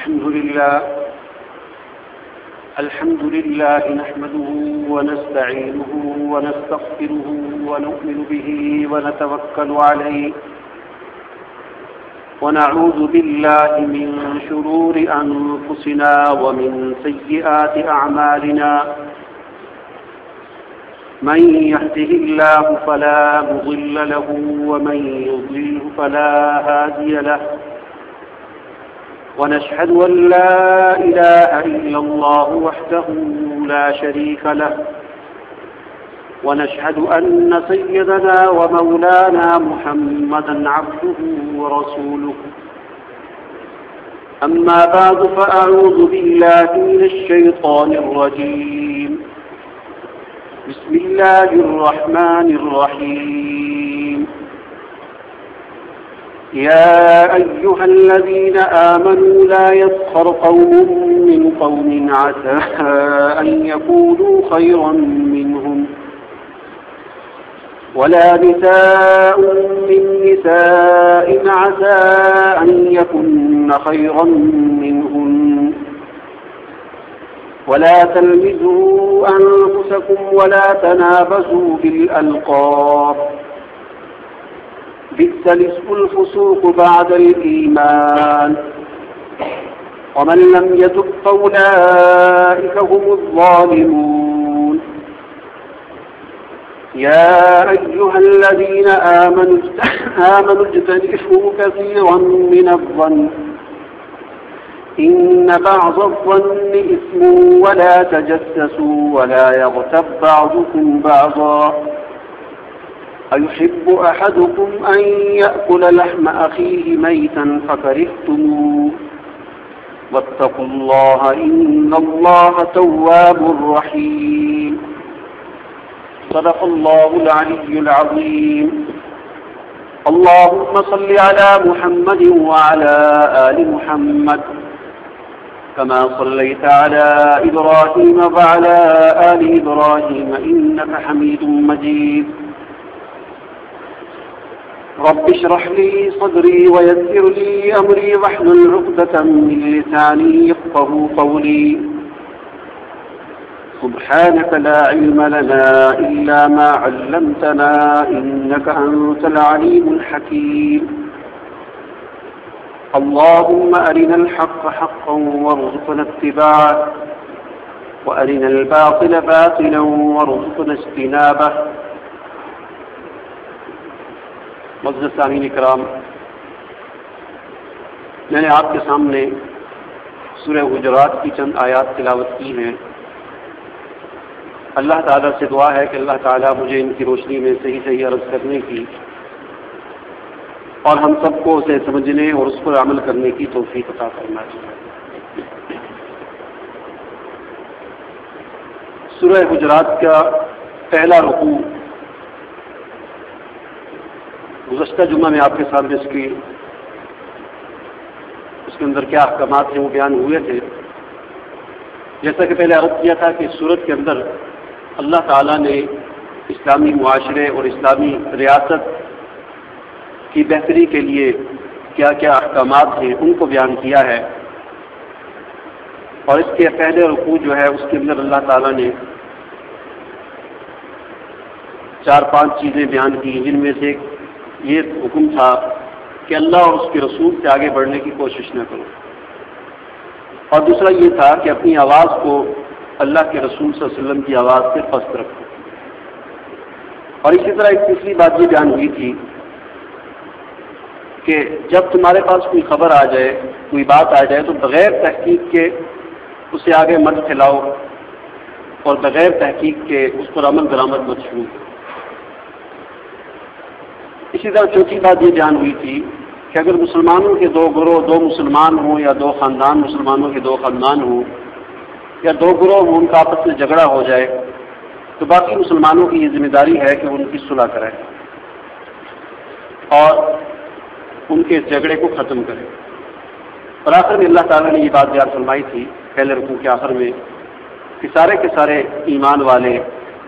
الحمد لله نحمده ونستعينه ونستغفره ونؤمن به ونتوكل عليه ونعوذ بالله من شرور أنفسنا ومن سيئات أعمالنا من يهده الله فلا مضل له ومن يضلل فلا هادي له ونشهد أن لا إله إلا الله وحده لا شريك له ونشهد أن سيدنا ومولانا محمدا عبده ورسوله أما بعد فأعوذ بالله من الشيطان الرجيم بسم الله الرحمن الرحيم يا أيها الذين آمنوا لا يسخر قوم من قوم عسى أن يكونوا خيرا منهم ولا نساء من نساء عسى أن يكن خيرا منهن ولا تلمزوا أنفسكم ولا تنابزوا بالألقاب بئس الاسم الفسوق بعد الإيمان ومن لم يتب فأولئك هم الظالمون يا أيها الذين آمنوا اجتنبوا كثيرا من الظن إن بعض الظن إثم ولا تجسسوا ولا يغتب بعضكم بعضا أيحب أحدكم أن يأكل لحم أخيه ميتا فكرهتموه واتقوا الله إن الله تواب رحيم صدق الله العلي العظيم اللهم صل على محمد وعلى آل محمد كما صليت على إبراهيم وعلى آل إبراهيم إنك حميد مجيد رب اشرح لي صدري ويسر لي أمري واحلل عقدة من لساني يفقهوا قولي سبحانك لا علم لنا إلا ما علمتنا إنك أنت العليم الحكيم اللهم أرنا الحق حقا وارزقنا اتباعه وأرنا الباطل باطلا وارزقنا اجتنابه معزز سامعین کرام، میں نے آپ کے سامنے سورہ حجرات کی چند آیات تلاوت کی ہیں۔ اللہ تعالیٰ سے دعا ہے کہ اللہ تعالیٰ مجھے ان کی روشنی میں صحیح عرض کرنے کی اور ہم سب کو اسے سمجھنے اور اس پر عمل کرنے کی توفیق عطا فرمائے۔ سورہ حجرات کا پہلا رکوع گزشتہ جمعہ میں آپ کے سامنے اس کے اندر کیا احکامات ہیں وہ بیان ہوئے تھے۔ جیسا کہ پہلے عرض کیا تھا کہ سورت کے اندر اللہ تعالیٰ نے اسلامی معاشرے اور اسلامی ریاست کی بہتری کے لیے کیا کیا احکامات ہیں ان کو بیان کیا ہے، اور اس کے پہلے رکوع جو ہے اس کے اندر اللہ تعالیٰ نے 4-5 چیزیں بیان کی، جن میں سے یہ حکم تھا کہ اللہ اور اس کے رسول سے آگے بڑھنے کی کوشش نہ کرو، اور دوسرا یہ تھا کہ اپنی آواز کو اللہ کے رسول صلی اللہ علیہ وسلم کی آواز سے پست رکھو، اور اسی طرح ایک تیسری بات یہ بیان ہوئی تھی کہ جب تمہارے پاس کوئی خبر آ جائے، کوئی بات آ جائے، تو بغیر تحقیق کے اسے آگے مت پھیلاؤ اور بغیر تحقیق کے اس پر عمل درآمد مت شروع کرو۔ اسی طرح چوتھی بات یہ بیان ہوئی تھی کہ اگر مسلمانوں کے 2 گروہ، 2 مسلمان ہوں یا 2 خاندان مسلمانوں کے 2 خاندان ہوں یا 2 گروہ ہوں، ان کا آپس میں جھگڑا ہو جائے تو باقی مسلمانوں کی یہ ذمہ داری ہے کہ وہ ان کی صلح کریں اور ان کے جھگڑے کو ختم کریں۔ اور آخر میں اللہ تعالیٰ نے یہ بات بیان فرمائی تھی پہلے رکوع کے آخر میں کہ سارے کے سارے ایمان والے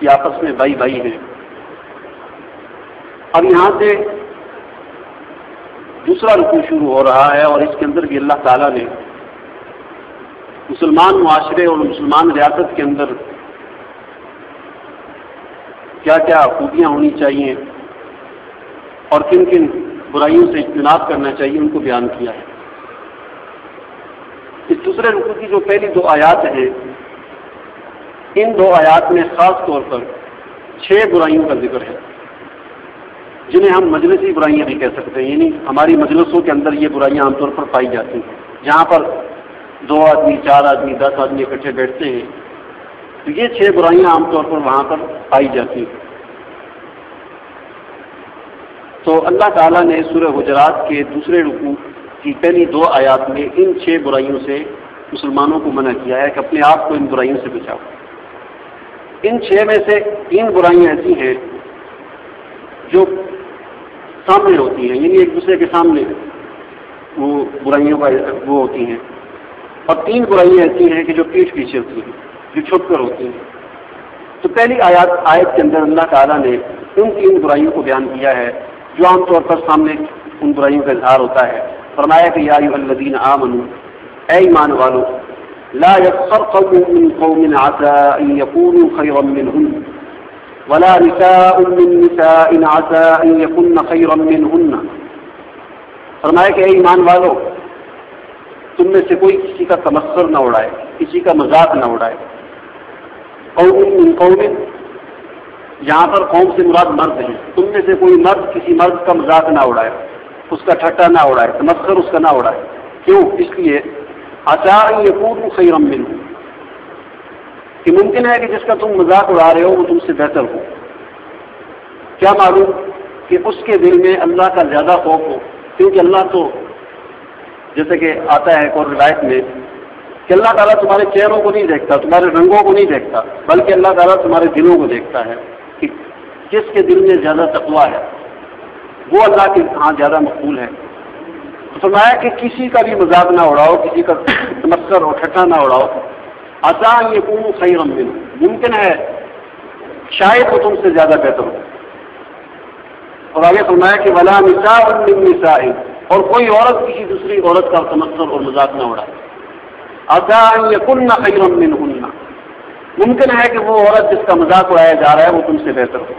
یہ آپس میں بھائی ہیں۔ اب یہاں سے دوسرا رکوع شروع ہو رہا ہے، اور اس کے اندر بھی اللہ تعالیٰ نے مسلمان معاشرے اور مسلمان ریاست کے اندر کیا کیا خوبیاں ہونی چاہیے اور کن کن برائیوں سے اجتناب کرنا چاہیے ان کو بیان کیا ہے۔ اس دوسرے رکوع کی جو پہلی 2 آیات ہیں، ان 2 آیات میں خاص طور پر 6 برائیوں کا ذکر ہے، جنہیں ہم مجلسی برائیاں بھی کہہ سکتے ہیں، یعنی ہماری مجلسوں کے اندر یہ برائیاں عام طور پر پائی جاتی ہیں، جہاں پر 2 آدمی 4 آدمی 10 آدمی اکٹھے بیٹھتے ہیں، تو یہ 6 برائیاں عام طور پر وہاں پر پائی جاتی ہیں۔ تو اللہ تعالیٰ نے سورہ حجرات کے دوسرے رکوع کی پہلی 2 آیات میں ان 6 برائیوں سے مسلمانوں کو منع کیا ہے کہ اپنے آپ کو ان برائیوں سے بچاؤ۔ ان 6 میں سے 3 برائیاں ایسی ہیں جو سامنے ہوتی ہیں، یعنی ایک دوسرے کے سامنے وہ برائیوں کا وہ ہوتی ہیں، اور 3 برائیاں ایسی ہیں کہ جو پیٹھ پیچھے ہوتی ہیں، جو چھپ کر ہوتی ہیں۔ تو پہلی آیت کے اندر اللہ تعالیٰ نے ان 3 برائیوں کو بیان کیا ہے جو عام طور پر سامنے ان برائیوں کا اظہار ہوتا ہے۔ فرمایا کہ یا ایھا الذین آمنوا، اے ایمان والو، لا یسخر قوم من قوم عسى ان یکونوا خیرا منہم ولا نساء من نساء عسى ان یکن خیرا منہن۔ فرمایا کہ اے ایمان والو، تم میں سے کوئی کسی کا تمسخر نہ اڑائے، کسی کا مذاق نہ اڑائے۔ قوم من قوم، یہاں پر قوم سے مراد مرد ہیں، تم میں سے کوئی مرد کسی مرد کا مذاق نہ اڑائے، اس کا ٹھٹا نہ اڑائے، تمسخر اس کا نہ اڑائے۔ کیوں؟ اس لیے عسى ان یکونوا خیرا منہم، کہ ممکن ہے کہ جس کا تم مذاق اڑا رہے ہو وہ تم سے بہتر ہو۔ کیا معلوم کہ اس کے دل میں اللہ کا زیادہ خوف ہو، کیونکہ اللہ تو جیسے کہ آتا ہے ایک اور روایت میں کہ اللہ تعالیٰ تمہارے چہروں کو نہیں دیکھتا، تمہارے رنگوں کو نہیں دیکھتا، بلکہ اللہ تعالیٰ تمہارے دلوں کو دیکھتا ہے کہ جس کے دل میں زیادہ تقویٰ ہے وہ اللہ کے ہاں زیادہ مقبول ہے۔ فرمایا کہ کسی کا بھی مذاق نہ اڑاؤ، کسی کا تمسخر اور ٹھٹھا نہ اڑاؤ۔ عسى ان یکونوا خیرا منہم، ممکن ہے شاید وہ تم سے زیادہ بہتر ہو۔ اور آگے فرمایا کہ ولا نساء من نساء، اور کوئی عورت کسی دوسری عورت کا تمسخر اور مذاق نہ اڑائے۔ عسى ان یکن خیرا منہن، ممکن ہے کہ وہ عورت جس کا مذاق اڑایا جا رہا ہے وہ تم سے بہتر ہو۔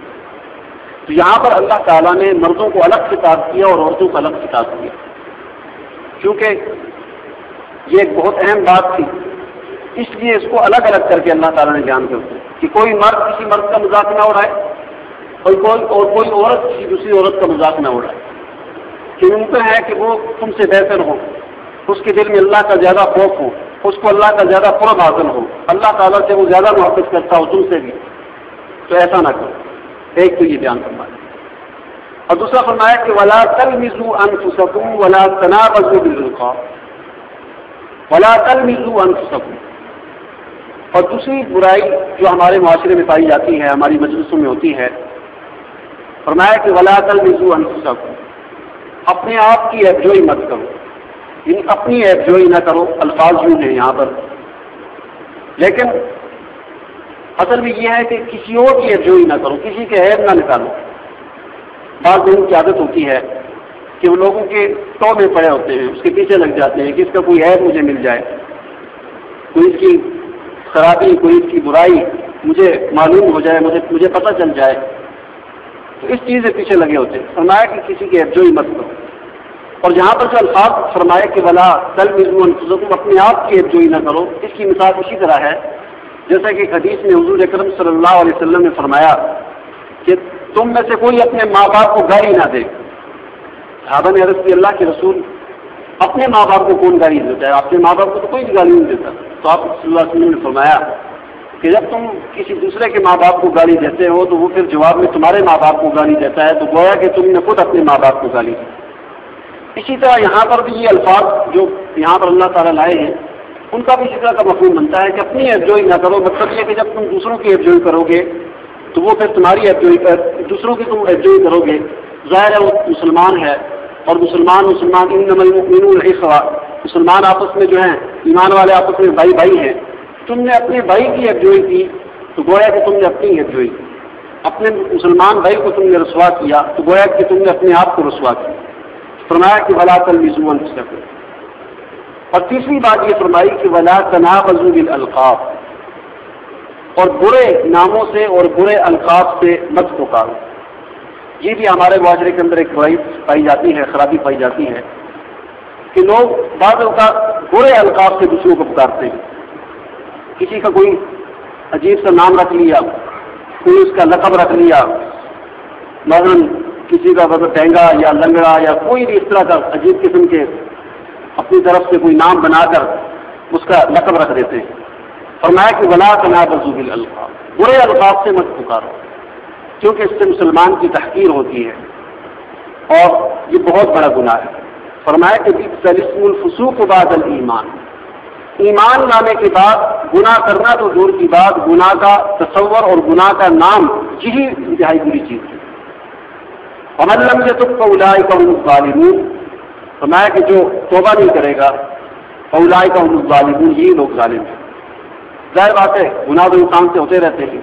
تو یہاں پر اللہ تعالیٰ نے مردوں کو الگ خطاب کیا اور عورتوں کو الگ خطاب کیا، کیونکہ یہ ایک بہت اہم بات تھی، اس لیے اس کو الگ الگ کر کے اللہ تعالیٰ نے بیان کر دیا کہ کوئی مرد کسی مرد کا مذاق نہ اڑائے اور کوئی عورت کسی دوسری عورت کا مذاق نہ اڑائے، کہ ممکن ہے کہ وہ تم سے بہتر ہو، اس کے دل میں اللہ کا زیادہ خوف ہو، اس کو اللہ کا زیادہ قرب حاصل ہو، اللہ تعالیٰ سے وہ زیادہ محبت کرتا ہو تم سے بھی، تو ایسا نہ کرو۔ ایک تو یہ بیان فرمایا، اور دوسرا فرمایا کہ ولا تلمزوا انفسکم ولا تنابزوا بالالقاب، ولا تلمزوا انفسکم۔ اور دوسری برائی جو ہمارے معاشرے میں پائی جاتی ہے، ہماری مجلسوں میں ہوتی ہے، فرمایا کہ ولا تلمزوا انفسکم، اپنے آپ کی عیب جوئی مت کرو، یعنی اپنی عیب جوئی نہ کرو۔ الفاظ یوں ہیں یہاں پر، لیکن اصل میں یہ ہے کہ کسی اور کی عیب جوئی نہ کرو، کسی کے عیب نہ نکالو۔ بعض لوگوں کی عادت ہوتی ہے کہ وہ لوگوں کے ٹو میں پڑے ہوتے ہیں، اس کے پیچھے لگ جاتے ہیں کہ اس کا کوئی عیب مجھے مل جائے، کوئی اس کی خرابی، کوئی اس کی برائی مجھے معلوم ہو جائے، مجھے پتہ چل جائے، تو اس چیز سے پیچھے لگے ہوتے ہیں۔ فرمایا کہ کسی کی عیب جوئی مت کرو۔ اور جہاں پر جو الفاظ فرمائے کہ ولا تلمزوا انفسکم، اپنے آپ کی عیب جوئی نہ کرو، اس کی مثال اسی طرح ہے جیسا کہ حدیث میں حضور اکرم صلی اللہ علیہ وسلم نے فرمایا کہ تم میں سے کوئی اپنے ماں باپ کو گالی نہ دے۔ صحابہ نے عرض کی اللہ کے رسول، اپنے ماں باپ کو کون گالی دیتا ہے؟ اپنے ماں باپ کو تو کوئی بھی گالی نہیں دیتا۔ تو آپ صلی اللہ علیہ وسلم نے فرمایا کہ جب تم کسی دوسرے کے ماں باپ کو گالی دیتے ہو تو وہ پھر جواب میں تمہارے ماں باپ کو گالی دیتا ہے، تو گویا کہ تم نے خود اپنے ماں باپ کو گالی دی۔ اسی طرح یہاں پر بھی یہ الفاظ جو یہاں پر اللہ تعالیٰ لائے ہیں، ان کا بھی اسی طرح کا مفہوم بنتا ہے کہ اپنی عیب جوئی نہ کرو۔ مطلب یہ کہ جب تم دوسروں کی عیب جوئی کرو گے تو وہ پھر تمہاری عیب جوئی دوسروں کی تم عیب جوئی کرو گے۔ ظاہر ہے وہ مسلمان ہے، اور مسلمان انما المؤمنون اخوہ، مسلمان آپس میں جو ہیں، ایمان والے آپس میں بھائی بھائی ہیں۔ تم نے اپنے بھائی کی عیب جوئی کی تو گویا کہ تم نے اپنی عیب جوئی کی۔ اپنے مسلمان بھائی کو تم نے رسوا کیا تو گویا کہ تم نے اپنے آپ کو رسوا کیا۔ فرمایا کہ ولا تلمزوا انفسکم، اور تیسری بات یہ فرمائی کہ ولا تنابزوا بالالقاب، اور برے ناموں سے اور برے القاب سے مت پکارو۔ یہ بھی ہمارے معاشرے کے اندر ایک برائی پائی جاتی ہے، خرابی پائی جاتی ہے کہ لوگ بعض اوقات برے القاب سے دوسروں کو پکارتے ہیں۔ کسی کا کوئی عجیب سا نام رکھ لیا، کوئی اس کا لقب رکھ لیا، مثلاً کسی کا ٹینگا یا لنگڑا یا کوئی بھی اس طرح کا عجیب قسم کے اپنی طرف سے کوئی نام بنا کر اس کا لقب رکھ دیتے ہیں۔ فرمایا کہ ولا تنابزوا بالالقاب، برے القاب سے مت پکارو، کیونکہ اس سے مسلمان کی تحقیر ہوتی ہے اور یہ بہت بڑا گناہ ہے۔ فرمایا کہ بئس الاسم الفسوق بعد الایمان، ایمان لانے کے بعد گناہ کرنا تو دور کی بات، گناہ کا تصور اور گناہ کا نام یہی انتہائی بری چیز ہے۔ ومن لم يتب فاولئک هم الظالمون، فرمایا کہ جو توبہ نہیں کرے گا فاولئک هم الظالمون، یہ لوگ ظالم ہیں۔ ظاہر بات ہے گناہ تو انسان سے ہوتے رہتے ہیں،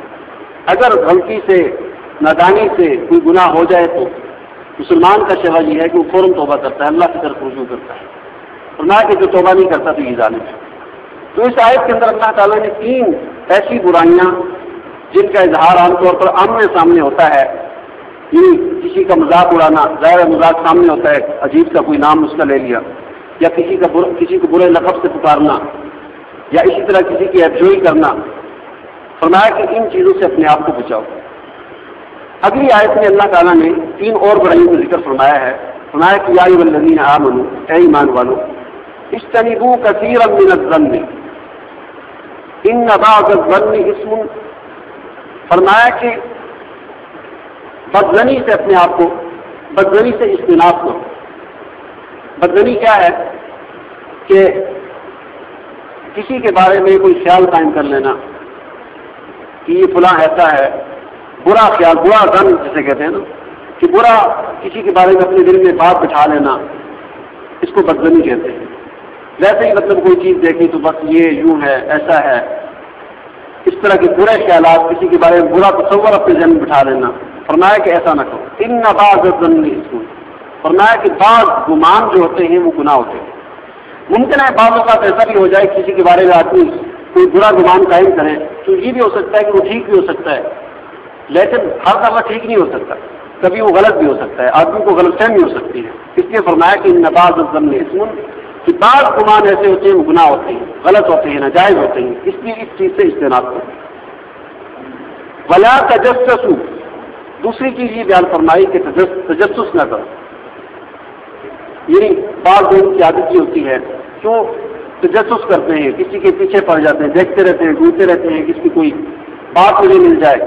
اگر غلطی سے نادانی سے کوئی گناہ ہو جائے تو مسلمان کا شیوا یہ ہے کہ وہ فوراً توبہ کرتا ہے، اللہ کی طرف رجوع کرتا ہے، فرمایا کہ جو توبہ نہیں کرتا تو یہ ظالم ہے۔ تو اس آیت کے اندر اللہ تعالیٰ نے 3 ایسی برائیاں جن کا اظہار عام طور پر آمنے سامنے ہوتا ہے، کسی کا مذاق اڑانا، ظاہر مذاق سامنے ہوتا ہے، عجیب کا کوئی نام اس کا لے لیا، یا کسی کو برے لقب سے پکارنا، یا اسی طرح کسی کی افجوئی کرنا، فرمایا کہ ان چیزوں سے اپنے آپ کو بچاؤ۔ اگلی آیت میں اللہ تعالیٰ نے 3 اور برائیوں کا ذکر فرمایا ہے۔ فرمایا کہ یا ایھا الذین آمنوا، اے ایمان والو، اجتنبوا کثیرا من الظن ان بعض الظن اسم، فرمایا کہ بدظنی سے اپنے آپ کو، بدظنی سے اجتناب کرو۔ بدظنی کیا ہے کہ کسی کے بارے میں کوئی خیال قائم کر لینا کہ یہ فلاں ایسا ہے، برا خیال، برا ظن جسے کہتے ہیں نا، کہ برا کسی کے بارے میں اپنے دل میں بات بٹھا لینا، اس کو بدظنی کہتے ہیں۔ ویسے ہی مطلب کوئی چیز دیکھی تو بس یہ یوں ہے، ایسا ہے، اس طرح کے برے خیالات، کسی کے بارے میں برا تصور اپنے ذہن میں بٹھا لینا، فرمایا کہ ایسا نہ کرو۔ ان بعض الظن اسم، فرمایا کہ بعض گمان جو ہوتے ہیں وہ گناہ ہوتے ہیں۔ ممکن ہے بعض اوقات ایسا بھی ہو جائے کسی کے بارے میں آدمی کوئی برا گمان قائم کرے تو یہ بھی ہو سکتا ہے کہ وہ ٹھیک بھی ہو سکتا ہے، لیکن ہر دفعہ ٹھیک نہیں ہو سکتا، کبھی وہ غلط بھی ہو سکتا ہے، آدمی کو غلط فہمی ہو سکتی ہے۔ اس لیے فرمایا کہ ان بعض الظن اسم، کہ بعض گمان ایسے ہوتے ہیں وہ گناہ ہوتے ہیں، غلط ہوتے ہیں، ناجائز ہوتے ہیں، اس لیے اس چیز سے اجتناب کرو۔ ولا تجسسوا، دوسری چیز یہ بیان فرمائی کہ تجسس نہ کرو، یعنی بعض لوگوں کی عادت یہ ہوتی ہے کیوں تجسس کرتے ہیں، کسی کے پیچھے پڑ جاتے ہیں، دیکھتے رہتے ہیں، ڈھونڈتے رہتے ہیں، کسی کی کوئی بات مجھے مل جائے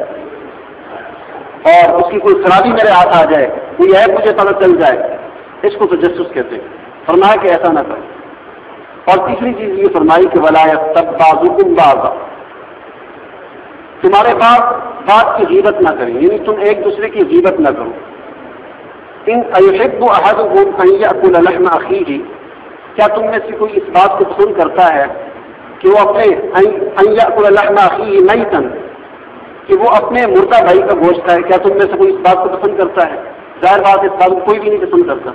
اور اس کی کوئی خرابی میرے ہاتھ آ جائے، کوئی عیب مجھے پتہ چل جائے، اس کو تجسس کہتے ہیں۔ فرمایا کہ ایسا نہ کرو۔ اور تیسری چیز یہ فرمائی کہ ولا یغتب بعضکم بعضا، تمہارے پاس بات کی غیبت نہ کریں، یعنی تم ایک دوسرے کی غیبت نہ کرو۔ ان ایحب احدکم ان یاکل لحم اخیہ، کیا تم میں سے کوئی اس بات کو پسند کرتا ہے کہ وہ اپنے ان یاکل لحم اخیہ میتا، کہ وہ اپنے مردہ بھائی کا گوشت کھائے؟ کیا تم میں سے کوئی اس بات کو پسند کرتا ہے؟ ظاہر بات اس بات کو کوئی بھی نہیں پسند کرتا۔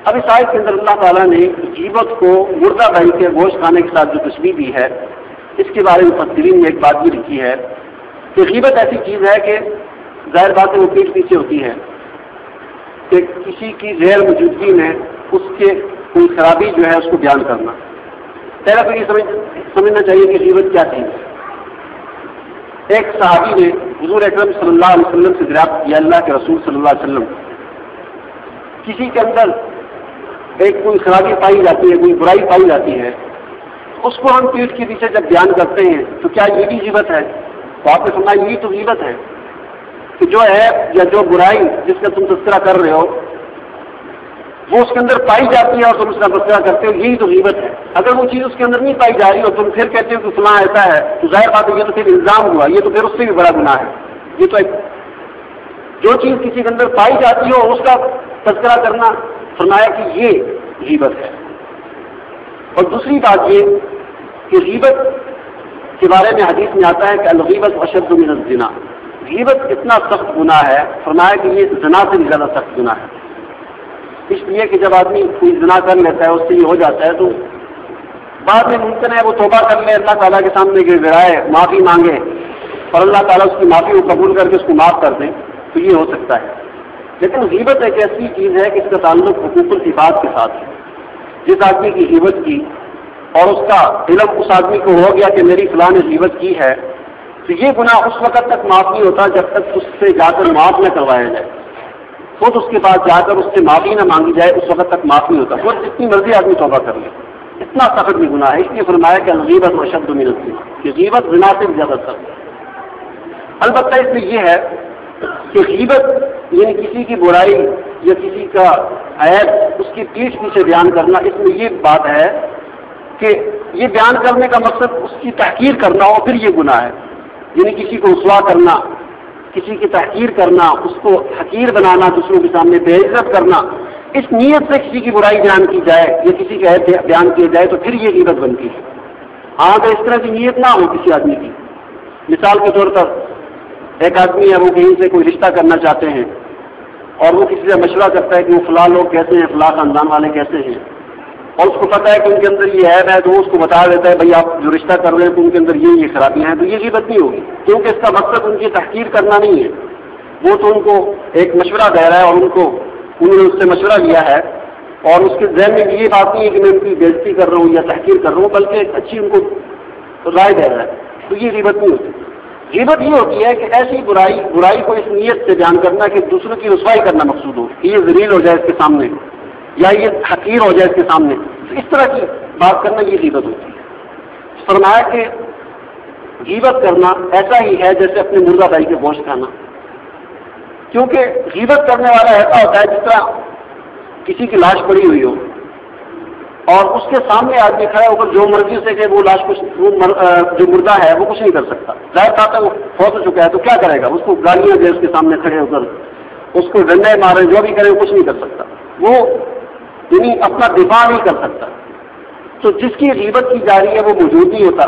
اب اس آیت کے اندر اللہ تعالیٰ نے غیبت کو مردہ بھائی کے گوشت کھانے کے ساتھ جو تشبیہ دی ہے، اس کے بارے میں مفسرین نے ایک بات بھی لکھی ہے کہ غیبت ایسی چیز ہے کہ ظاہر بات ہے وہ پیٹ پیچھے ہوتی ہے، کہ کسی کی غیر موجودگی میں اس کے کوئی خرابی جو ہے اس کو بیان کرنا۔ پہلا تو یہ سمجھنا چاہیے کہ غیبت کیا چیز ہے۔ ایک صحابی نے حضور اکرم صلی اللہ علیہ وسلم سے دریافت کیا، اللہ کے رسول صلی اللہ علیہ وسلم، کسی کے اندر ایک کوئی خرابی پائی جاتی ہے، کوئی برائی پائی جاتی ہے، اس کو ہم پیٹھ کے پیچھے جب بیان کرتے ہیں تو کیا یہ بھی غیبت ہے؟ تو آپ نے سنا یہی تو غیبت ہے کہ جو ہے یا جو برائی جس کا تم تذکرہ کر رہے ہو وہ اس کے اندر پائی جاتی ہے اور تم اس کا تذکرہ کرتے ہو، یہی تو غیبت ہے۔ اگر وہ چیز اس کے اندر نہیں پائی جا رہی اور تم پھر کہتے ہو کہ فلاں ایسا ہے تو ظاہر بات ہے یہ تو پھر الزام ہوا، یہ تو پھر اس سے بھی بڑا گناہ ہے۔ یہ تو ایک جو چیز کسی کے اندر پائی جاتی ہو اس کا تذکرہ کرنا، فرمایا کہ یہ غیبت ہے۔ اور دوسری بات یہ کہ غیبت کے بارے میں حدیث میں آتا ہے کہ الغیبت اشد من الزنا، غیبت اتنا سخت گناہ ہے، فرمایا کہ یہ زنا سے بھی زیادہ سخت گناہ ہے۔ اس لیے کہ جب آدمی کوئی زنا کر لیتا ہے، اس سے یہ ہو جاتا ہے تو بعد میں ممکن ہے وہ توبہ کر لے، اللہ تعالیٰ کے سامنے گر گڑائے، معافی مانگے اور اللہ تعالیٰ اس کی معافی کو قبول کر کے اس کو معاف کر دیں، تو یہ ہو سکتا ہے۔ لیکن غیبت ایک ایسی چیز ہے کہ اس کا تعلق حقوق العباد کے ساتھ ہے۔ جس آدمی کی غیبت کی اور اس کا علم اس آدمی کو ہو گیا کہ میری فلاں نے غیبت کی ہے، تو یہ گناہ اس وقت تک معاف نہیں ہوتا جب تک اس سے جا کر معاف نہ کروایا جائے، خود اس کے پاس جا کر اس سے معافی نہ مانگی جائے، اس وقت تک معاف نہیں ہوتا، خود جتنی مرضی آدمی توبہ کر لے، اتنا سخت بھی گناہ ہے۔ اس لیے فرمایا کہ الغیبت اشد من الزنا، کہ غیبت زنا سے بھی زیادہ سخت ہے۔ البتہ اس میں یہ ہے کہ غیبت یعنی کسی کی برائی یا کسی کا عیب اس کی پیٹھ پیچھے بیان کرنا، اس میں یہ بات ہے کہ یہ بیان کرنے کا مقصد اس کی تحقیر کرنا ہو، پھر یہ گناہ ہے۔ یعنی کسی کو رسوا کرنا، کسی کی تحقیر کرنا، اس کو حقیر بنانا، دوسروں کے سامنے بے عزت کرنا، اس نیت سے کسی کی برائی بیان کی جائے یا کسی کا عیب بیان کیا جائے تو پھر یہ غیبت بنتی ہے۔ ہاں اگر اس طرح کی نیت نہ ہو کسی آدمی کی، مثال کے طور پر ایک آدمی ہے، وہ کہیں سے کوئی رشتہ کرنا چاہتے ہیں اور وہ کسی سے مشورہ کرتا ہے کہ وہ فلاں لوگ کیسے ہیں، فلاں خاندان والے کیسے ہیں، اور اس کو پتہ ہے کہ ان کے اندر یہ عیب ہے، تو وہ اس کو بتا دیتا ہے بھائی آپ جو رشتہ کر رہے ہیں تو ان کے اندر یہ خرابیاں ہیں، تو یہ غیبت نہیں ہوگی، کیونکہ اس کا مقصد ان کی تحقیر کرنا نہیں ہے، وہ تو ان کو ایک مشورہ دے رہا ہے اور انہوں نے اس سے مشورہ لیا ہے، اور اس کے ذہن میں یہ بات نہیں ہے کہ میں ان کی بےعزتی کر رہا ہوں یا تحقیر کر رہا ہوں، بلکہ ایک اچھی ان کو رائے دے رہا ہے، تو یہ غیبت نہیں ہوتی۔ غیبت یہ ہوتی ہے کہ ایسی برائی کو اس نیت سے بیان کرنا کہ دوسروں کی رسوائی کرنا مقصود ہو، کہ یہ ذلیل ہو جائے اس کے سامنے یا یہ حقیر ہو جائے اس کے سامنے، تو اس طرح کی بات کرنا یہ غیبت ہوتی ہے۔ فرمایا کہ غیبت کرنا ایسا ہی ہے جیسے اپنے مردہ بھائی کے گوشت کھانا، کیونکہ غیبت کرنے والا ایسا ہوتا ہے جس طرح کسی کی لاش پڑی ہوئی ہو اور اس کے سامنے آدمی کھڑا ہو کر جو مرضی سے کہ وہ لاش جو مردہ ہے وہ کچھ نہیں کر سکتا، ظاہر بات ہے وہ فوت ہو چکا ہے تو کیا کرے گا، اس کو گالیاں دے اس کے سامنے کھڑے ہو کر، اس کو ڈنڈے مارے، جو بھی کرے وہ کچھ نہیں کر سکتا، وہ یعنی اپنا دفاع نہیں کر سکتا۔ تو جس کی غیبت کی جا رہی ہے وہ موجود نہیں ہوتا،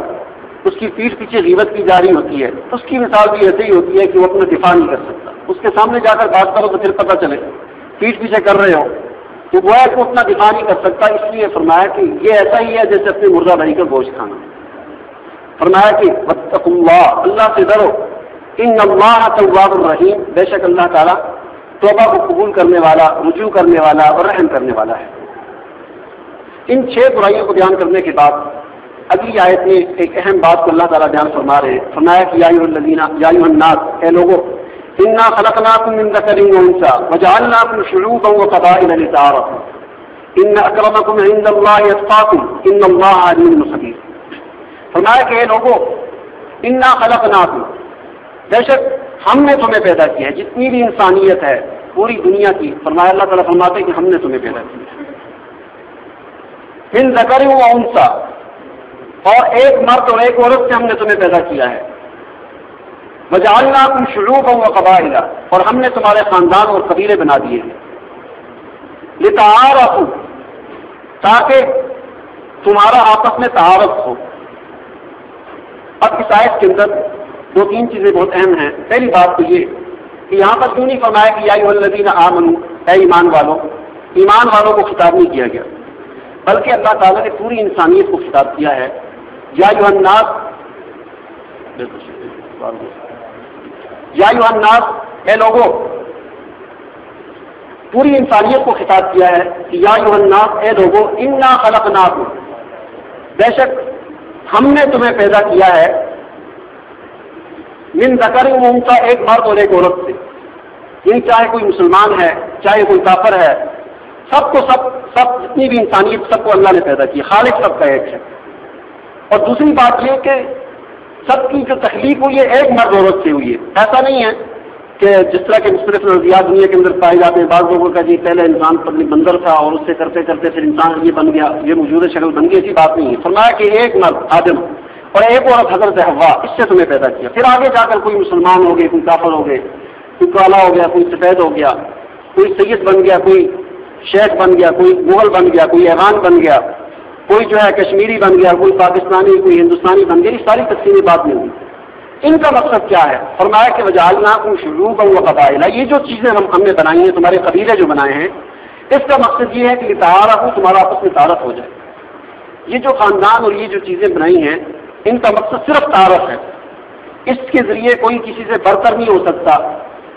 اس کی پیٹھ پیچھے غیبت کی جاری ہوتی ہے، اس کی مثال بھی ایسے ہی ہوتی ہے کہ وہ اپنا دفاع نہیں کر سکتا، اس کے سامنے جا کر بات کرو تو پھر پتہ چلے، پیٹھ پیچھے کر رہے ہو تو وہ ہے کہ اپنا دفاع نہیں کر سکتا، اس لیے فرمایا کہ یہ ایسا ہی ہے جیسے اپنے مردہ بھائی کا گوشت کھانا۔ فرمایا کہ واتقوا اللہ، اللہ سے ڈرو، ان اللہ تواب الرحیم، بے شک اللہ تعالیٰ توبہ کو قبول کرنے والا، رجوع کرنے والا اور رحم کرنے والا ہے۔ ان 6 برائیوں کو بیان کرنے کے بعد اگلی آیت میں ایک اہم بات کو اللہ تعالیٰ بیان فرما رہے ہیں۔ فرمایا کہ یا ایھا الناس، اے لوگوں، انا خلقناکم من ذکر وانثى وجعلناکم شعوبا وقبائل لتعارفوا ان اکرمکم عند اللہ اتقاکم ان اللہ علیم خبیر۔ فرمایا کہ اے لوگوں، انا خلقناکم، بے شک ہم نے تمہیں پیدا کیا ہے، جتنی بھی انسانیت ہے پوری دنیا کی، فرمایا اللہ تعالیٰ فرماتے ہیں کہ ہم نے تمہیں پیدا کیا ہے، من ذکر و انثى، اور ایک مرد اور ایک عورت سے ہم نے تمہیں پیدا کیا ہے، وجعلناکم شعوبا وقبائل، اور ہم نے تمہارے خاندان اور قبیلے بنا دیے ہیں، لتعارفوا، تاکہ تمہارا آپس میں تعارف ہو۔ اب اس آیت کے اندر 2-3 چیزیں بہت اہم ہیں۔ پہلی بات تو یہ کہ یہاں پر کیوں نہیں فرمایا کہ یا ایھا الذین آمنوا، اے ایمان والوں کو خطاب نہیں کیا گیا، بلکہ اللہ تعالیٰ نے پوری انسانیت کو خطاب کیا ہے۔ یا ایھا الناس، یا ایھا الناس، اے لوگوں، پوری انسانیت کو خطاب کیا ہے کہ یا ایھا الناس، اے لوگوں، انا خلقناکم، بے شک ہم نے تمہیں پیدا کیا ہے، من ذکر و انثى، ایک مرد اور ایک عورت سے، یعنی چاہے کوئی مسلمان ہے چاہے کوئی کافر ہے، سب جتنی بھی انسانیت سب کو اللہ نے پیدا کی، خالق سب کا ایک ہے۔ اور دوسری بات یہ کہ سب کی جو تخلیق ہوئی ہے ایک مرد عورت سے ہوئی ہے، ایسا نہیں ہے کہ جس طرح کے مختلف نظریات دنیا کے اندر پائے جاتے ہیں، بعض لوگوں کا جی پہلے انسان بندر تھا اور اس سے کرتے کرتے پھر انسان یہ بن گیا، یہ موجود شکل بن گئی، ایسی بات نہیں ہے۔ فرمایا کہ ایک مرد آدم اور ایک عورت حضرت حوا، اس سے تمہیں پیدا کیا، پھر آگے جا کر کوئی مسلمان ہو گئے، کوئی کافر ہو گئے، کوئی کالا ہو گیا، کوئی سفید ہو گیا، کوئی سید بن گیا، کوئی شیخ بن گیا، کوئی مغل بن گیا، کوئی ایوان بن گیا، کوئی جو ہے کشمیری بن گیا، کوئی پاکستانی، کوئی ہندوستانی بن گیا، یہ ساری تقسیمی بات نہیں ہوئی۔ ان کا مقصد کیا ہے؟ فرمایا کہ وجعلناکم شعوبا وقبائل، یہ جو چیزیں ہم نے بنائی ہیں، تمہارے قبیلے جو بنائے ہیں، اس کا مقصد یہ ہے کہ تعارفوا، تمہارا آپس میں تعارف ہو جائے۔ یہ جو خاندان اور یہ جو چیزیں بنائی ہیں ان کا مقصد صرف تعارف ہے. اس کے ذریعے کوئی کسی سے برتر نہیں ہو سکتا,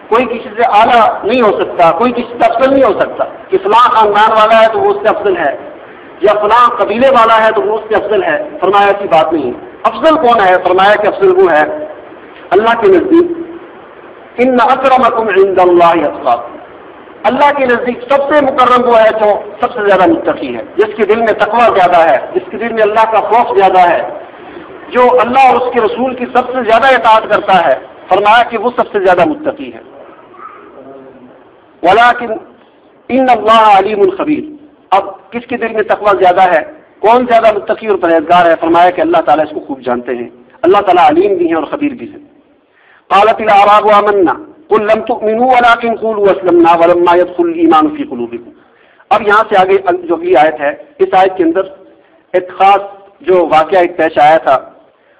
کوئی کسی سے اعلیٰ نہیں ہو سکتا, کوئی کسی سے افضل نہیں ہو سکتا کہ فلاں خاندان والا ہے تو وہ اس سے افضل ہے, یا فلاں قبیلے والا ہے تو وہ اس سے افضل ہے. فرمایا ایسی بات نہیں. افضل کون ہے؟ فرمایا کہ افضل وہ ہے اللہ کے نزدیک ان اکرمکم عند اللہ اتقاکم, اللہ کے نزدیک سب سے مکرم وہ ہے جو سب سے زیادہ متقی ہے, جس کے دل میں تقوی زیادہ ہے, جس کے دل میں اللہ کا خوف زیادہ ہے, جو اللہ اور اس کے رسول کی سب سے زیادہ اطاعت کرتا ہے. فرمایا کہ وہ سب سے زیادہ متقی ہے. ولیکن ان اللہ علیم خبیر. اب کس کے دل میں تقوی زیادہ ہے, کون زیادہ متقی اور پرہیزگار ہے؟ فرمایا کہ اللہ تعالیٰ اس کو خوب جانتے ہیں. اللہ تعالیٰ علیم بھی ہیں اور خبیر بھی ہیں. قالت الاعراب آمنا قل لم تؤمنوا ولكن قولوا اسلمنا ولما يدخل الايمان في قلوبكم. اب یہاں سے آگے جو اگلی آیت ہے, اس آیت کے اندر ایک خاص جو واقعہ ایک پیش آیا تھا.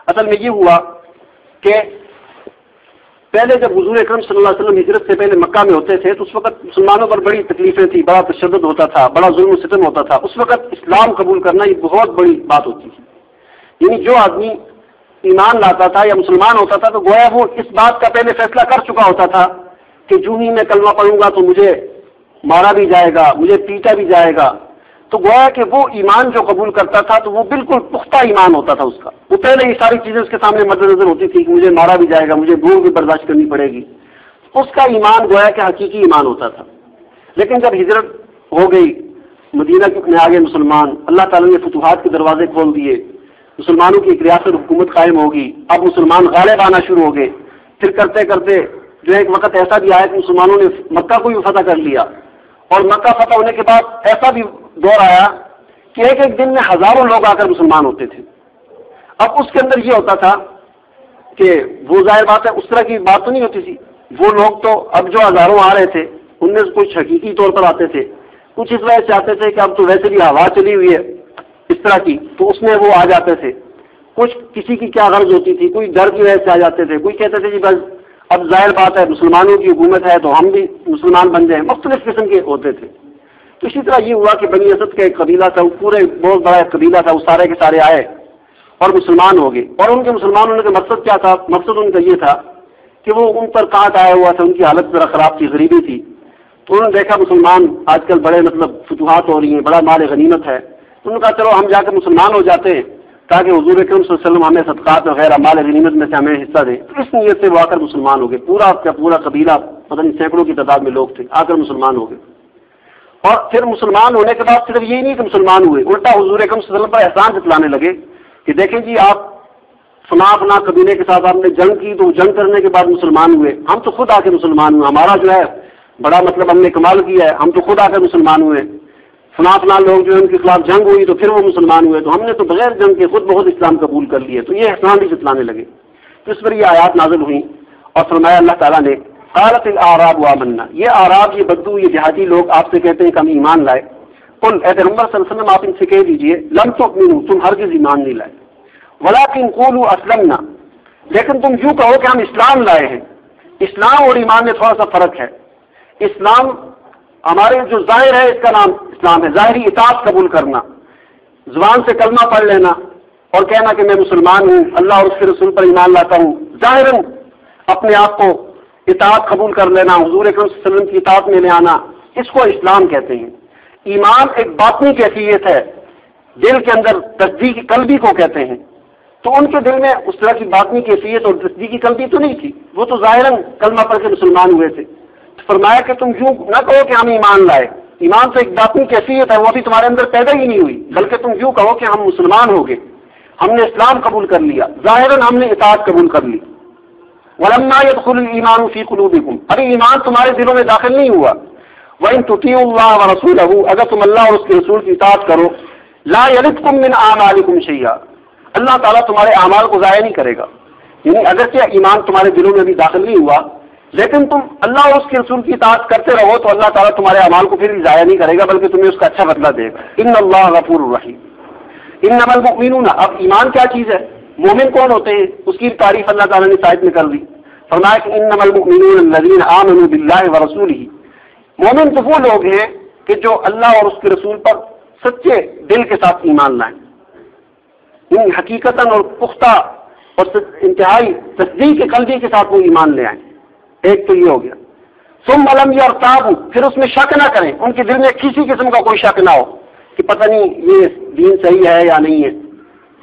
اصل میں یہ ہوا کہ پہلے جب حضور اکرم صلی اللہ علیہ وسلم ہجرت سے پہلے مکہ میں ہوتے تھے تو اس وقت مسلمانوں پر بڑی تکلیفیں تھیں, بڑا تشدد ہوتا تھا, بڑا ظلم و ستم ہوتا تھا. اس وقت اسلام قبول کرنا یہ بہت بڑی بات ہوتی تھی. یعنی جو آدمی ایمان لاتا تھا یا مسلمان ہوتا تھا تو گویا وہ اس بات کا پہلے فیصلہ کر چکا ہوتا تھا کہ جو ہی میں کلمہ پڑھوں گا تو مجھے مارا بھی جائے گا, مجھے پیٹا بھی جائے گا. تو گویا کہ وہ ایمان جو قبول کرتا تھا تو وہ بالکل پختہ ایمان ہوتا تھا اس کا. وہ پہلے یہ ساری چیزیں اس کے سامنے مد نظر ہوتی تھی کہ مجھے مارا بھی جائے گا, مجھے بھوک بھی برداشت کرنی پڑے گی. اس کا ایمان گویا کہ حقیقی ایمان ہوتا تھا. لیکن جب ہجرت ہو گئی, مدینہ میں آگے مسلمان, اللہ تعالیٰ نے فتوحات کے دروازے کھول دیے, مسلمانوں کی ایک ریاست حکومت قائم ہوگی. اب مسلمان غالب آنا شروع ہو گئے. پھر کرتے کرتے جو ایک وقت ایسا بھی آیا کہ مسلمانوں نے مکہ کو بھی فتح کر لیا, اور مکہ فتح ہونے کے بعد ایسا بھی دور آیا کہ ایک ایک دن میں ہزاروں لوگ آ کر مسلمان ہوتے تھے. اب اس کے اندر یہ ہوتا تھا کہ وہ ظاہر بات ہے اس طرح کی بات تو نہیں ہوتی تھی. وہ لوگ تو اب جو ہزاروں آ رہے تھے ان میں سے کچھ حقیقی طور پر آتے تھے, کچھ اس وجہ سے آتے تھے کہ اب تو ویسے بھی ہوا چلی ہوئی ہے اس طرح کی, تو اس میں وہ آ جاتے تھے. کچھ کسی کی کیا غرض ہوتی تھی, کوئی ڈر کی وجہ سے آ جاتے تھے, کوئی کہتے تھے جی بس اب ظاہر بات ہے مسلمانوں کی حکومت ہے تو ہم بھی مسلمان بن جائیں. مختلف قسم کے ہوتے تھے. تو اسی طرح یہ ہوا کہ بنی اسد کا ایک قبیلہ تھا, وہ پورے بہت بڑا ایک قبیلہ تھا, وہ سارے کے سارے آئے اور مسلمان ہو گئے. اور ان کے مسلمان ہونے کا مقصد کیا تھا؟ مقصد ان کا یہ تھا کہ وہ ان پر کانٹ آیا ہوا تھا, ان کی حالت ذرا خراب تھی, غریبی تھی. تو انہوں نے دیکھا مسلمان آج کل بڑے فتوحات ہو رہی ہیں, بڑا مال غنیمت ہے. تو انہوں نے کہا چلو ہم جا کر مسلمان ہو جاتے ہیں تاکہ حضور اکرم صلی اللہ علیہ وسلم ہمیں صدقات وغیرہ مال غنیمت میں سے ہمیں حصہ دیں. تو اس نیت سے وہ آ کر مسلمان ہو گئے. پورا کا پورا قبیلہ پتہ نہیں سینکڑوں کی تعداد میں لوگ تھے, آ کر مسلمان ہو گئے. اور پھر مسلمان ہونے کے بعد صرف یہی نہیں کہ مسلمان ہوئے, الٹا حضور اکرم صلی اللہ علیہ وسلم پر احسان جتلانے لگے کہ دیکھیں جی آپ فنا قبیلے کے ساتھ آپ نے جنگ کی تو جنگ کرنے کے بعد مسلمان ہوئے, ہم تو خود آ کے مسلمان ہوئے, ہمارا جو ہے بڑا ہم نے کمال کیا ہے, ہم تو خود آ کر مسلمان ہوئے. فنا لوگ جو ہے ان کے خلاف جنگ ہوئی تو پھر وہ مسلمان ہوئے, تو ہم نے تو بغیر جنگ کے خود بہت اسلام قبول کر لیے. تو یہ احسان بھی جتلانے لگے. تو اس پر یہ آیات نازل ہوئیں اور فرمایا اللہ تعالیٰ نے قالت الاعراب آمنا, یہ اعراب, یہ بدو, یہ دیہاتی لوگ آپ سے کہتے ہیں کہ ہم ایمان لائے. قل اے پیغمبر صلی اللہ علیہ وسلم آپ ان سے کہہ دیجئے لم تؤمنوا, تم ہرگز ایمان نہیں لائے, ولکن قولوا اسلمنا, لیکن تم یوں کہو کہ ہم اسلام لائے ہیں. اسلام اور ایمان میں تھوڑا سا فرق ہے. اسلام ہمارے جو ظاہر ہے اس کا نام اسلام ہے, ظاہری اطاعت قبول کرنا, زبان سے کلمہ پڑھ لینا اور کہنا کہ میں مسلمان ہوں, اللہ اور اس کے رسول پر ایمان لاتا ہوں, ظاہراً اپنے آپ کو اطاعت قبول کر لینا, حضور اکرم صلی اللہ علیہ وسلم کی اطاعت میں لے آنا, اس کو اسلام کہتے ہیں. ایمان ایک باطنی کیفیت ہے, دل کے اندر تصدیق قلبی کو کہتے ہیں. تو ان کے دل میں اس طرح کی باطنی کیفیت اور تصدیقی قلبی تو نہیں تھی, وہ تو ظاہراً کلمہ پڑھ کے مسلمان ہوئے تھے. فرمایا کہ تم یوں نہ کہو کہ ہم ایمان لائے, ایمان تو ایک باطنی کیفیت ہے, وہ ابھی تمہارے اندر پیدا ہی نہیں ہوئی, بلکہ تم یوں کہو کہ ہم مسلمان ہو گئے, ہم نے اسلام قبول کر لیا, ظاہراً ہم نے اطاعت قبول کر لی. ولما يدخل الايمان في قلوبكم, ابھی ایمان تمہارے دلوں میں داخل نہیں ہوا. وان تطيعوا الله ورسوله, اگر تم اللہ اور اس کے رسول کی اطاعت کرو, لا يلدكم من اعمالكم شيئا, اللہ تعالیٰ تمہارے اعمال کو ضائع نہیں کرے گا. یعنی اگرچہ ایمان تمہارے دلوں میں ابھی داخل نہیں ہوا, لیکن تم اللہ اور اس کے رسول کی اطاعت کرتے رہو تو اللہ تعالیٰ تمہارے اعمال کو پھر ضائع نہیں کرے گا, بلکہ تمہیں اس کا اچھا بدلہ دے گا. ان اللہ غفور الرحیم. انما المؤمنون, اب ایمان کیا چیز ہے, مومن کون ہوتے ہیں, اس کی تعریف اللہ تعالیٰ نے آیت میں کر دی. فرمایا کہ انما المؤمنون الذین آمنوا باللہ ورسولہ, مومن تو وہ لوگ ہیں کہ جو اللہ اور اس کے رسول پر سچے دل کے ساتھ ایمان لائیں. حقیقتاً اور پختہ اور انتہائی تصدیق قلبی کے ساتھ وہ ایمان لے آئیں. ایک تو یہ ہو گیا. ثم لم یرتابوا، پھر اس میں شک نہ کریں، ان کے دل میں کسی قسم کا کوئی شک نہ ہو کہ پتہ نہیں یہ دین صحیح ہے یا نہیں ہے،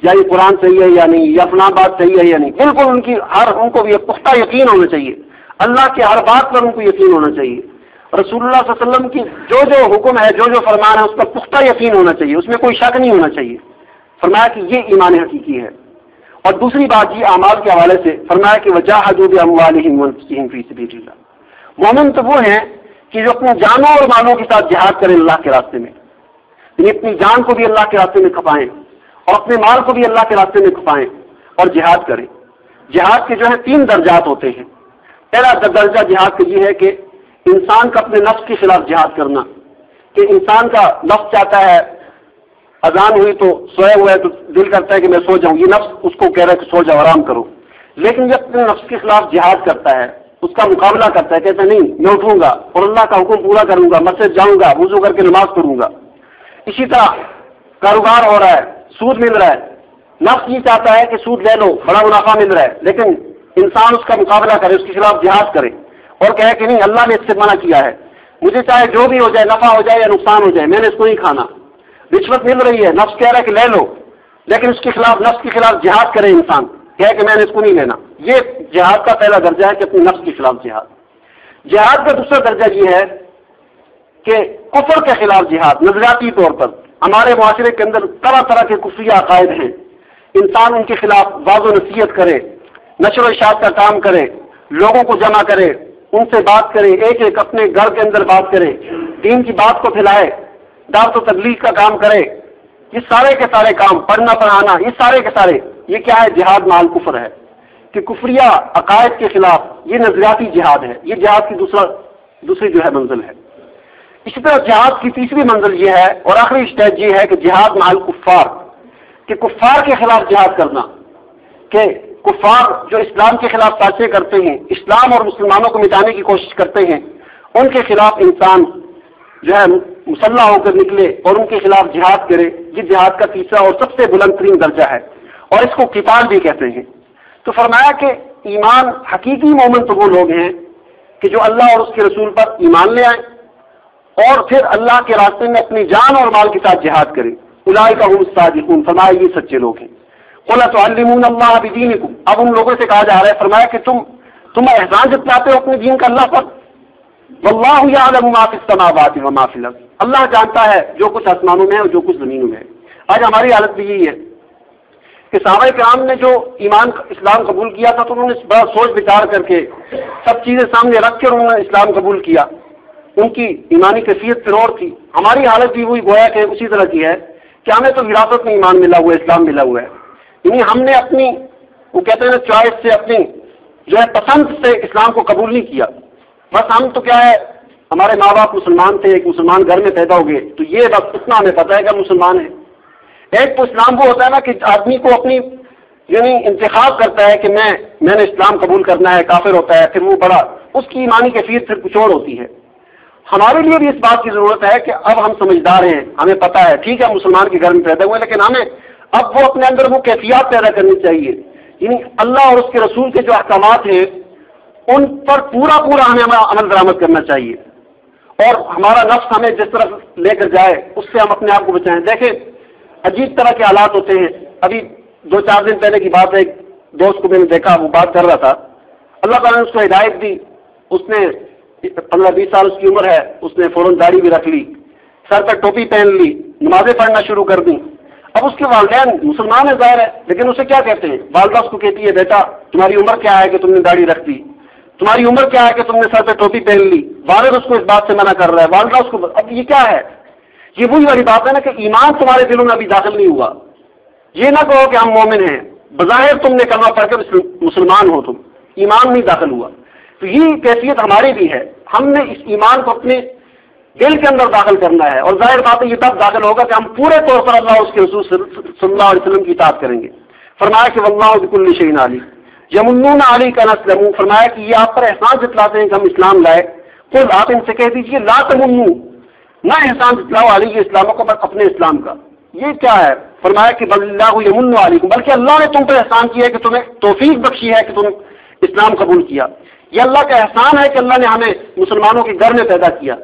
یا یہ قرآن صحیح ہے یا نہیں، یا فلاں بات صحیح ہے یا نہیں. بالکل ان کو بھی یہ پختہ یقین ہونا چاہیے. اللہ کے ہر بات پر ان کو یقین ہونا چاہیے. رسول اللہ صلی اللہ علیہ وسلم کی جو حکم ہے، جو فرمان ہے، اس پر پختہ یقین ہونا چاہیے، اس میں کوئی شک نہیں ہونا چاہیے. فرمایا کہ یہ ایمان حقیقی ہے. اور دوسری بات یہ اعمال کے حوالے سے فرمایا کہ وجاہدوا باموالہم وانفسہم فی سبیل اللہ. مومن تو وہ ہیں کہ جو اپنی جانوں اور مالوں کے ساتھ جہاد کریں اللہ کے راستے میں، یعنی اپنی جان کو بھی اللہ کے راستے میں کھپائیں اور اپنے مال کو بھی اللہ کے راستے میں کھپائیں اور جہاد کریں. جہاد کے جو ہے 3 درجات ہوتے ہیں. پہلا درجہ جہاد کا یہ ہے کہ انسان کا اپنے نفس کے خلاف جہاد کرنا، کہ انسان کا نفس چاہتا ہے، اذان ہوئی تو سویا ہوا ہے تو دل کرتا ہے کہ میں سو جاؤں، یہ نفس اس کو کہہ رہا ہے کہ سو جاؤ، آرام کرو. لیکن جب اپنے نفس کے خلاف جہاد کرتا ہے، اس کا مقابلہ کرتا ہے، کہتا ہے نہیں میں اٹھوں گا اور اللہ کا حکم پورا کروں گا، مسجد جاؤں گا، وضو کر کے نماز پڑھوں گا. اسی طرح کاروبار ہو رہا ہے، سود مل رہا ہے، نفس یہ چاہتا ہے کہ سود لے لو، بڑا منافع مل رہا ہے، لیکن انسان اس کا مقابلہ کرے، اس کے خلاف جہاد کرے اور کہے کہ نہیں اللہ نے اس سے منع کیا ہے، مجھے چاہے جو بھی ہو جائے، نفع ہو جائے یا نقصان ہو جائے، میں نے اس کو نہیں کھانا. رشوت مل رہی ہے، نفس کہہ رہا ہے کہ لے لو، لیکن اس کے خلاف نفس کے خلاف جہاد کرے انسان، کہے کہ میں نے اس کو نہیں لینا. یہ جہاد کا پہلا درجہ ہے کہ اپنے نفس کے خلاف جہاد. جہاد کا دوسرا درجہ یہ ہے کہ کفر کے خلاف جہاد. نظریاتی طور پر ہمارے معاشرے کے اندر طرح طرح کے کفری عقائد ہیں، انسان ان کے خلاف واضح و نصیحت کرے، نشر و اشاعت کا کام کرے، لوگوں کو جمع کرے، ان سے بات کرے، ایک ایک اپنے گھر کے اندر بات کرے، دین کی بات کو پھیلائے، دعوت و تبلیغ کا کام کرے. یہ سارے کے سارے کام، پڑھنا پڑھانا، یہ سارے کے سارے یہ کیا ہے؟ جہاد مال کفر ہے، کہ کفریہ عقائد کے خلاف یہ نظریاتی جہاد ہے. یہ جہاد کی دوسری جو ہے منزل ہے. اسی طرح جہاد کی تیسری منزل یہ ہے اور آخری اسٹیج یہ ہے کہ جہاد مال کفار، کہ کفار کے خلاف جہاد کرنا، کہ کفار جو اسلام کے خلاف سازشیں کرتے ہیں، اسلام اور مسلمانوں کو مٹانے کی کوشش کرتے ہیں، ان کے خلاف انسان جو ہے مسلح ہو کر نکلے اور ان کے خلاف جہاد کرے. یہ جہاد کا تیسرا اور سب سے بلند ترین درجہ ہے اور اس کو قتال بھی کہتے ہیں. تو فرمایا کہ ایمان حقیقی مومن تو وہ لوگ ہیں کہ جو اللہ اور اس کے رسول پر ایمان لے آئیں اور پھر اللہ کے راستے میں اپنی جان اور مال کے ساتھ جہاد کریں. اولئک هم الصادقون، فرمایا یہ سچے لوگ ہیں. قل تعلمون اللہ بدینکم، اب ان لوگوں سے کہا جا رہا ہے، فرمایا کہ تم احسان جتلاتے ہو اپنے دین کا اللہ پر. واللہ یعلم ما فی السماوات وما فی الارض، اللہ جانتا ہے جو کچھ آسمانوں میں ہے اور جو کچھ زمینوں میں ہے. آج ہماری حالت بھی یہی ہے کہ صحابہ کرام نے جو اسلام قبول کیا تھا تو انہوں نے بڑا سوچ بچار کر کے سب چیزیں سامنے رکھ کے انہوں نے اسلام قبول کیا. ان کی ایمانی کیفیت پھر اور تھی. ہماری حالت بھی وہی گویا کہ اسی طرح کی ہے کہ ہمیں تو وراثت میں ایمان ملا ہوا ہے، اسلام ملا ہوا ہے. یعنی ہم نے اپنی وہ کہتے ہیں نا چوائس سے، اپنی جو ہے پسند سے اسلام کو قبول نہیں کیا. بس ہم تو کیا ہے، ہمارے ماں باپ مسلمان تھے، ایک مسلمان گھر میں پیدا ہو گئے، تو یہ بس اتنا ہمیں پتہ ہے کہ ہم مسلمان ہیں. ایک تو اسلام وہ ہوتا ہے نا کہ آدمی کو اپنی یعنی انتخاب کرتا ہے کہ میں نے اسلام قبول کرنا ہے، کافر ہوتا ہے، پھر وہ بڑا اس کی ایمانی کیفیت پھر کچھ اور ہوتی ہے. ہمارے لیے بھی اس بات کی ضرورت ہے کہ اب ہم سمجھدار ہیں، ہمیں پتہ ہے، ٹھیک ہے مسلمان کے گھر میں پیدا ہوئے، لیکن ہمیں اب وہ اپنے اندر وہ کیفیات پیدا کرنی چاہیے. یعنی اللہ اور اس کے رسول کے جو احکامات ہیں ان پر پورا ہمیں عمل درآمد کرنا چاہیے اور ہمارا نفس ہمیں جس طرف لے کر جائے اس سے ہم اپنے آپ کو بچائیں. دیکھیں عجیب طرح کے حالات ہوتے ہیں. ابھی 2-4 دن پہلے کی بات ہے، ایک دوست کو میں نے دیکھا، وہ بات کر رہا تھا، اللہ تعالیٰ نے اس کو ہدایت دی، اس نے 15-20 سال اس کی عمر ہے، اس نے فوراً داڑھی بھی رکھ لی، سر پر ٹوپی پہن لی، نمازیں پڑھنا شروع کر دی. اب اس کے والدین مسلمان ہے ظاہر ہے، لیکن اسے کیا کہتے ہیں؟ والدہ اس کو کہتی ہے بیٹا تمہاری عمر کیا ہے کہ تم نے داڑھی رکھ دی، تمہاری عمر کیا ہے کہ تم نے سر پہ ٹوپی پہن لی. والد اس کو اس بات سے منع کر رہا ہے، والدہ اس کو. اب یہ کیا ہے؟ یہ وہی والی بات ہے نا کہ ایمان تمہارے دلوں میں ابھی داخل نہیں ہوا. یہ نہ کہو کہ ہم مومن ہیں، بظاہر تم نے کلمہ پڑھ کر مسلمان ہو، تم ایمان نہیں داخل ہوا. تو یہ کیفیت ہماری بھی ہے، ہم نے اس ایمان کو اپنے دل کے اندر داخل کرنا ہے اور ظاہر بات ہے یہ تب داخل ہوگا کہ ہم پورے طور پر اللہ اور اس کے رسول صلی اللہ علیہ وسلم کی اطاعت کریں گے. فرمایا کہ واللہ بکل شیء علیم یمنون علیک ان اسلموا، فرمایا کہ یہ آپ پر احسان جتلاتے ہیں کہ ہم اسلام لائے. قل آپ ان سے کہہ دیجیے لا تمنوا، نہ احسان جتلاؤ علیہ اسلاموں کا، اپنے اسلام کا. یہ کیا ہے؟ فرمایا کہ بل اللہ یمن علیکم، بلکہ اللہ نے تم پر احسان کیا ہے کہ تمہیں توفیق بخشی ہے کہ تم اسلام قبول کیا. یہ اللہ کا احسان ہے کہ اللہ نے ہمیں مسلمانوں کے گھر میں پیدا کیا.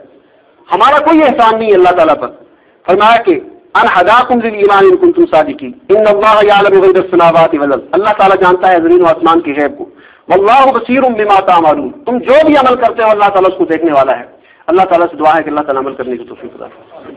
ہمارا کوئی احسان نہیں ہے اللہ تعالیٰ پر. فرمایا کہ ان ہداکم للایمان ان کنتم صادقین ان اللہ یعلم غیب السماوات والارض، اللہ تعالیٰ جانتا ہے زمین و آسمان کے غیب کو. واللہ بصیر بما تعملون، تم جو بھی عمل کرتے ہو اللہ تعالیٰ اس کو دیکھنے والا ہے. اللہ تعالیٰ سے دعا ہے کہ اللہ تعالیٰ عمل کرنے کی توفیق عطا فرمائے.